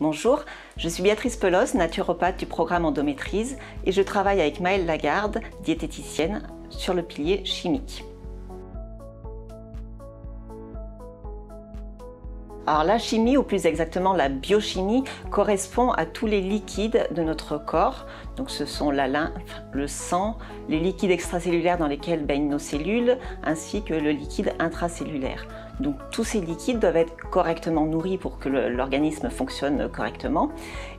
Bonjour, je suis Béatrice Pelos, naturopathe du programme Endométrise et je travaille avec Maëlle Lagarde, diététicienne, sur le pilier chimique. Alors la chimie, ou plus exactement la biochimie, correspond à tous les liquides de notre corps. Donc ce sont la lymphe, le sang, les liquides extracellulaires dans lesquels baignent nos cellules, ainsi que le liquide intracellulaire. Donc tous ces liquides doivent être correctement nourris pour que l'organisme fonctionne correctement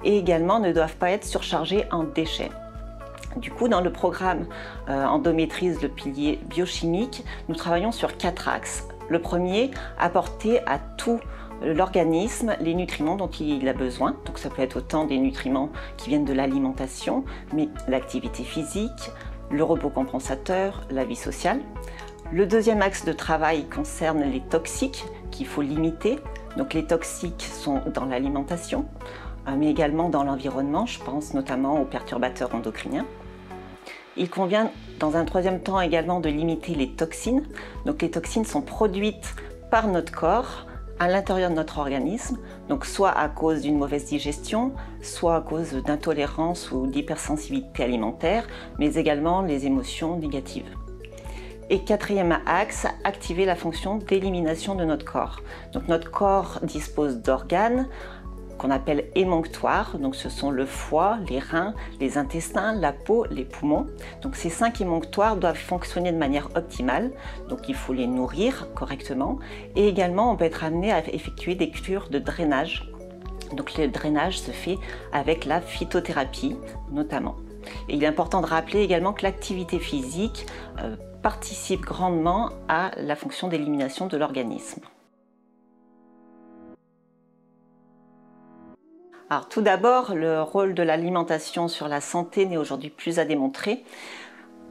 et également ne doivent pas être surchargés en déchets. Du coup, dans le programme Endométrise, le pilier biochimique, nous travaillons sur 4 axes. Le premier, apporter à tout l'organisme les nutriments dont il a besoin. Donc ça peut être autant des nutriments qui viennent de l'alimentation, mais l'activité physique, le repos compensateur, la vie sociale. Le deuxième axe de travail concerne les toxiques qu'il faut limiter. Donc les toxiques sont dans l'alimentation, mais également dans l'environnement. Je pense notamment aux perturbateurs endocriniens. Il convient dans un troisième temps également de limiter les toxines. Donc les toxines sont produites par notre corps à l'intérieur de notre organisme, donc soit à cause d'une mauvaise digestion, soit à cause d'intolérance ou d'hypersensibilité alimentaire, mais également les émotions négatives. Et quatrième axe, activer la fonction d'élimination de notre corps. Donc notre corps dispose d'organes qu'on appelle émonctoires, donc ce sont le foie, les reins, les intestins, la peau, les poumons. Donc ces 5 émonctoires doivent fonctionner de manière optimale, donc il faut les nourrir correctement et également on peut être amené à effectuer des cures de drainage. Donc le drainage se fait avec la phytothérapie notamment. Et il est important de rappeler également que l'activité physique participe grandement à la fonction d'élimination de l'organisme. Alors, tout d'abord, le rôle de l'alimentation sur la santé n'est aujourd'hui plus à démontrer.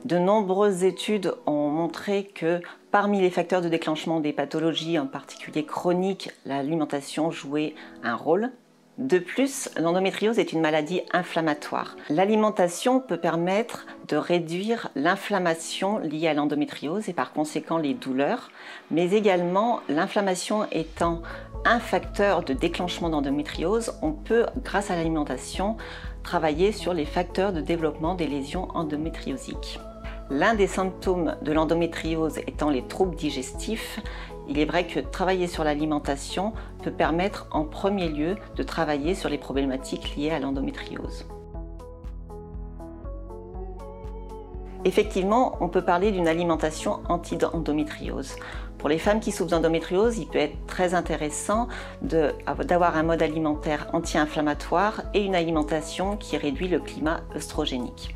De nombreuses études ont montré que parmi les facteurs de déclenchement des pathologies, en particulier chroniques, l'alimentation jouait un rôle. De plus, l'endométriose est une maladie inflammatoire. L'alimentation peut permettre de réduire l'inflammation liée à l'endométriose et par conséquent les douleurs, mais également l'inflammation étant un facteur de déclenchement d'endométriose, on peut, grâce à l'alimentation, travailler sur les facteurs de développement des lésions endométriosiques. L'un des symptômes de l'endométriose étant les troubles digestifs, il est vrai que travailler sur l'alimentation peut permettre en premier lieu de travailler sur les problématiques liées à l'endométriose. Effectivement, on peut parler d'une alimentation anti-endométriose. Pour les femmes qui souffrent d'endométriose, il peut être très intéressant d'avoir un mode alimentaire anti-inflammatoire et une alimentation qui réduit le climat œstrogénique.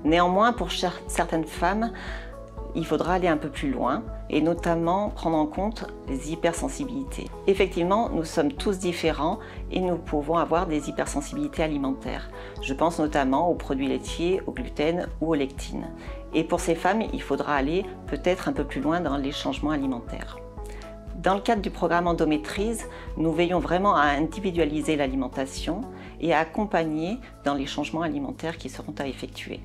Néanmoins, pour certaines femmes, il faudra aller un peu plus loin et notamment prendre en compte les hypersensibilités. Effectivement, nous sommes tous différents et nous pouvons avoir des hypersensibilités alimentaires. Je pense notamment aux produits laitiers, au gluten ou aux lectines. Et pour ces femmes, il faudra aller peut-être un peu plus loin dans les changements alimentaires. Dans le cadre du programme Endométrise, nous veillons vraiment à individualiser l'alimentation et à accompagner dans les changements alimentaires qui seront à effectuer.